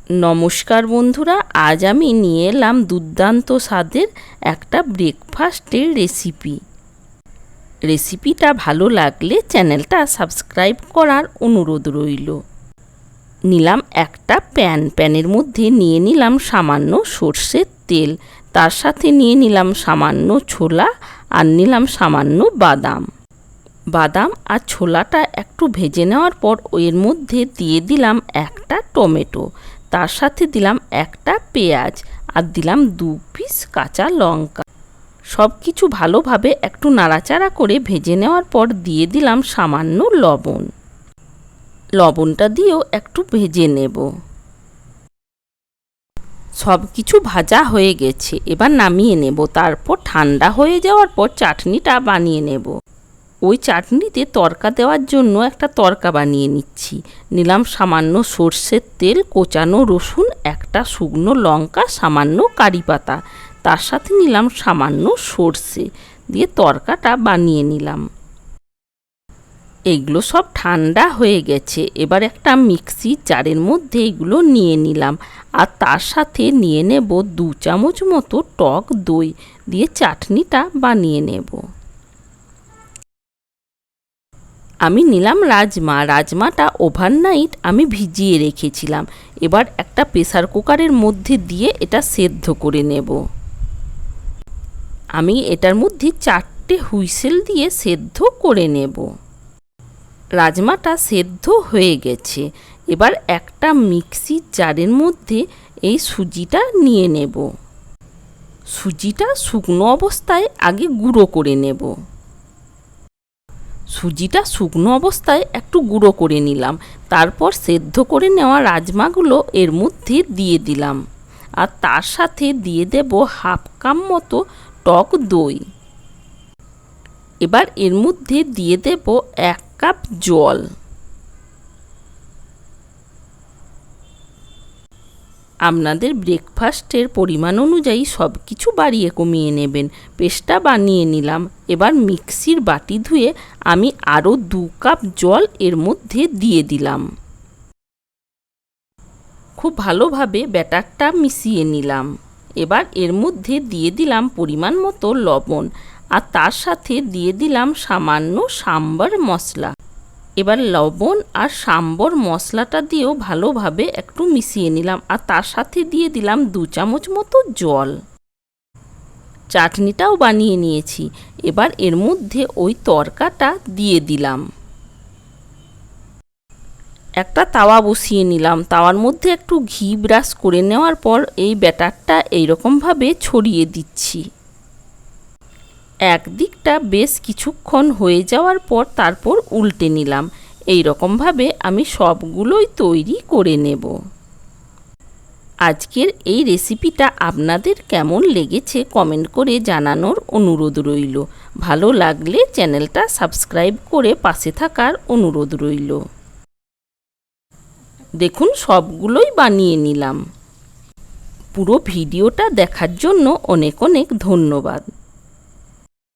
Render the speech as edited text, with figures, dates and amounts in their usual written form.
নমস্কার বন্ধুরা, আজ আমি নিয়ে এলাম দুর্দান্ত স্বাদের একটা ব্রেকফাস্টের রেসিপিটা ভালো লাগলে চ্যানেলটা সাবস্ক্রাইব করার অনুরোধ রইল। নিলাম একটা প্যানের মধ্যে নিয়ে নিলাম সামান্য সর্ষের তেল, তার সাথে নিয়ে নিলাম সামান্য ছোলা আর নিলাম সামান্য বাদাম আর ছোলাটা একটু ভেজে নেওয়ার পর এর মধ্যে দিয়ে দিলাম একটা টমেটো, তার সাথে দিলাম একটা পেঁয়াজ আর দিলাম 2 পিস কাঁচা লঙ্কা। সব কিছু ভালোভাবে একটু নাড়াচাড়া করে ভেজে নেওয়ার পর দিয়ে দিলাম সামান্য লবণটা দিয়েও একটু ভেজে নেব। সব কিছু ভাজা হয়ে গেছে, এবার নামিয়ে নেব। তারপর ঠান্ডা হয়ে যাওয়ার পর চাটনিটা বানিয়ে নেব। ওই চাটনিতে তড়কা দেওয়ার জন্য একটা তড়কা বানিয়ে নিচ্ছি। নিলাম সামান্য সর্ষের তেল, কোচানো রসুন, একটা শুকনো লঙ্কা, সামান্য কারি পাতা, তার সাথে নিলাম সামান্য সর্ষে দিয়ে তড়কাটা বানিয়ে নিলাম। এগুলো সব ঠান্ডা হয়ে গেছে, এবার একটা মিক্সি জারের মধ্যে এগুলো নিয়ে নিলাম আর তার সাথে নিয়ে নেব 2 চামচ মতো টক দই দিয়ে চাটনিটা বানিয়ে নেব। আমি নিলাম রাজমাটা ওভারনাইট আমি ভিজিয়ে রেখেছিলাম। এবার একটা প্রেসার কুকারের মধ্যে দিয়ে এটা সেদ্ধ করে নেব। আমি এটার মধ্যে 4টে হুইসেল দিয়ে সেদ্ধ করে নেব। রাজমাটা সেদ্ধ হয়ে গেছে, এবার একটা মিক্সি জারের মধ্যে এই সুজিটা নিয়ে নেব। সুজিটা শুকনো অবস্থায় আগে গুঁড়ো করে নেব। সুজিটা শুকনো অবস্থায় একটু গুঁড়ো করে নিলাম, তারপর সেদ্ধ করে নেওয়া রাজমাগুলো এর মধ্যে দিয়ে দিলাম আর তার সাথে দিয়ে দেব 1/2 কাপ মতো টক দই। এবার এর মধ্যে দিয়ে দেব 1 কাপ জল। আপনাদের ব্রেকফাস্টের পরিমাণ অনুযায়ী সব কিছু বাড়িয়ে কমিয়ে নেবেন। পেস্টটা বানিয়ে নিলাম। এবার মিক্সির বাটি ধুয়ে আমি আরও 2 কাপ জল এর মধ্যে দিয়ে দিলাম। খুব ভালোভাবে ব্যাটারটা মিশিয়ে নিলাম। এবার এর মধ্যে দিয়ে দিলাম পরিমাণ মতো লবণ আর তার সাথে দিয়ে দিলাম সামান্য সাম্বার মশলা। এবার লবণ আর সাম্বর মশলাটা দিয়েও ভালোভাবে একটু মিশিয়ে নিলাম আর তার সাথে দিয়ে দিলাম 2 চামচ মতো জল। চাটনিটাও বানিয়ে নিয়েছি, এবার এর মধ্যে ওই তড়কাটা দিয়ে দিলাম। একটা তাওয়া বসিয়ে নিলাম, তাওয়ার মধ্যে একটু ঘি ব্রাশ করে নেওয়ার পর এই ব্যাটারটা এইরকমভাবে ছড়িয়ে দিচ্ছি। একদিকটা বেশ কিছুক্ষণ হয়ে যাওয়ার পর তারপর উল্টে নিলাম। এই রকমভাবে আমি সবগুলোই তৈরি করে নেব। আজকের এই রেসিপিটা আপনাদের কেমন লেগেছে কমেন্ট করে জানানোর অনুরোধ রইল। ভালো লাগলে চ্যানেলটা সাবস্ক্রাইব করে পাশে থাকার অনুরোধ রইল। দেখুন সবগুলোই বানিয়ে নিলাম। পুরো ভিডিওটা দেখার জন্য অনেক অনেক ধন্যবাদ।